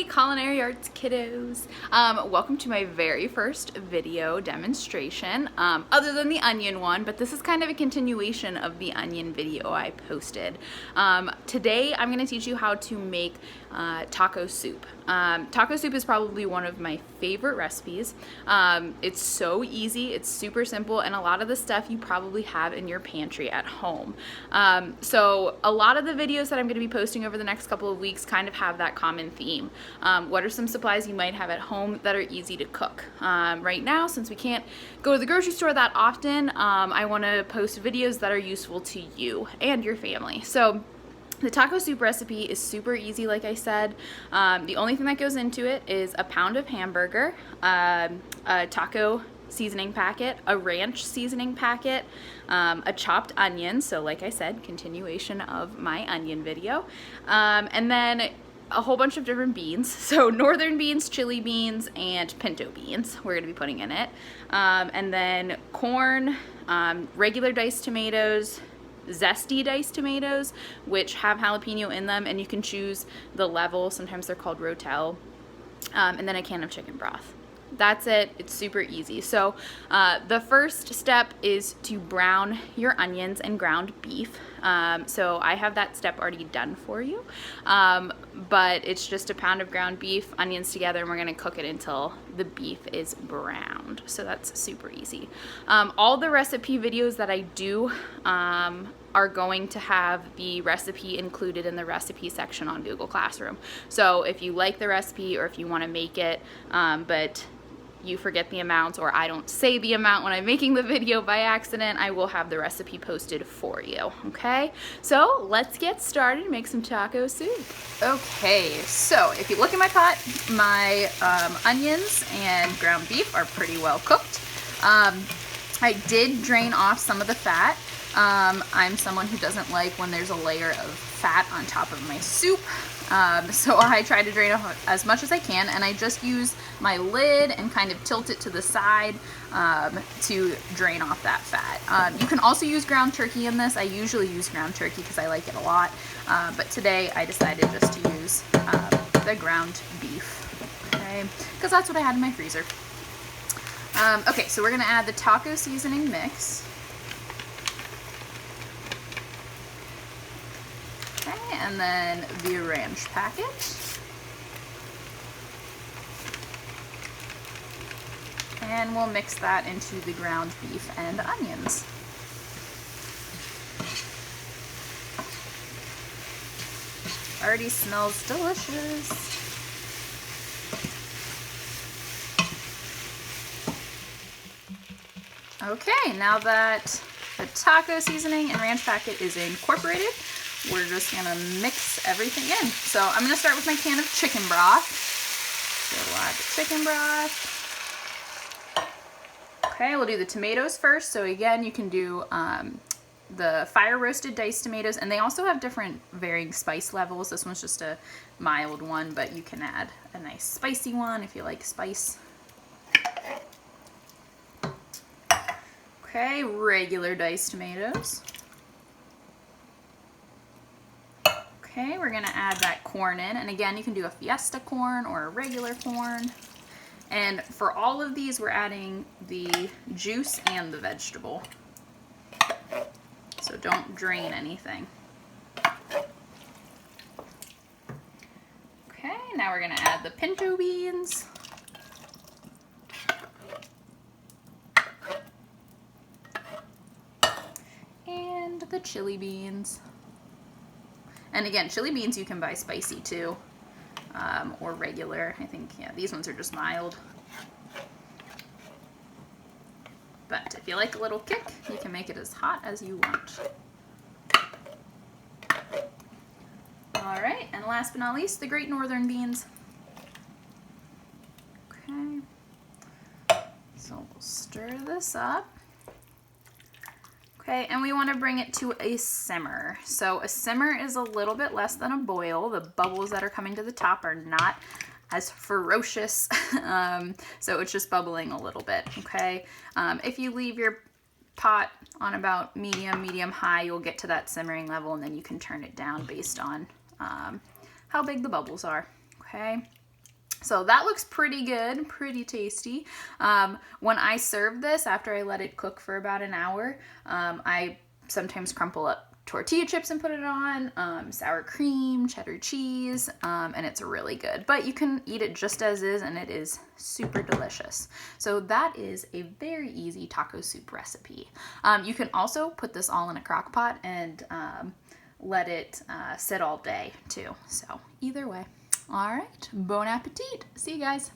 culinary arts kiddos. Welcome to my very first video demonstration, other than the onion one, but this is kind of a continuation of the onion video I posted. Today I'm going to teach you how to make taco soup. Taco soup is probably one of my favorite recipes. It's so easy, it's super simple, and a lot of the stuff you probably have in your pantry at home. So a lot of the videos that I'm going to be posting over the next couple of weeks kind of have that common theme. What are some supplies you might have at home that are easy to cook? Right now, since we can't go to the grocery store that often, I want to post videos that are useful to you and your family. So the taco soup recipe is super easy, like I said. The only thing that goes into it is a pound of hamburger, a taco seasoning packet, a ranch seasoning packet, a chopped onion, so like I said, continuation of my onion video, and then a whole bunch of different beans, so northern beans, chili beans, and pinto beans we're going to be putting in it, and then corn, regular diced tomatoes, zesty diced tomatoes, which have jalapeno in them, and you can choose the level, sometimes they're called rotel, and then a can of chicken broth. That's it. It's super easy. So the first step is to brown your onions and ground beef. So I have that step already done for you, but it's just a pound of ground beef, onions together, and we're going to cook it until the beef is browned. So that's super easy. All the recipe videos that I do are going to have the recipe included in the recipe section on Google Classroom. So if you like the recipe or if you want to make it, but you forget the amount, or I don't say the amount when I'm making the video by accident, I will have the recipe posted for you, okay? So let's get started and make some taco soup. Okay, so if you look at my pot, my onions and ground beef are pretty well cooked. I did drain off some of the fat. I'm someone who doesn't like when there's a layer of fat on top of my soup, so I try to drain off as much as I can, and I just use my lid and kind of tilt it to the side to drain off that fat. You can also use ground turkey in this. I usually use ground turkey because I like it a lot, but today I decided just to use the ground beef, okay, because that's what I had in my freezer. Okay, so we're going to add the taco seasoning mix. Okay, and then the ranch packet. And we'll mix that into the ground beef and onions. Already smells delicious. Okay, now that the taco seasoning and ranch packet is incorporated, we're just gonna mix everything in. So I'm gonna start with my can of chicken broth. So a lot of chicken broth. Okay, we'll do the tomatoes first. So again, you can do the fire roasted diced tomatoes, and they also have different varying spice levels. This one's just a mild one, but you can add a nice spicy one if you like spice. Okay, regular diced tomatoes. Okay, we're gonna add that corn in, and again, you can do a fiesta corn or a regular corn. And for all of these, we're adding the juice and the vegetable. So don't drain anything. Okay, now we're gonna add the pinto beans. And the chili beans. And again, chili beans you can buy spicy too, or regular. I think, yeah, these ones are just mild. But if you like a little kick, you can make it as hot as you want. All right, and last but not least, the great northern beans. Okay, so we'll stir this up. Okay, and we want to bring it to a simmer. So a simmer is a little bit less than a boil. The bubbles that are coming to the top are not as ferocious, so it's just bubbling a little bit, okay? If you leave your pot on about medium high, you'll get to that simmering level, and then you can turn it down based on how big the bubbles are, okay? So that looks pretty good, pretty tasty. When I serve this, after I let it cook for about an hour, I sometimes crumple up tortilla chips and put it on, sour cream, cheddar cheese, and it's really good. But you can eat it just as is, and it is super delicious. So that is a very easy taco soup recipe. You can also put this all in a crock pot and let it sit all day too. So either way. All right, bon appetit. See you guys.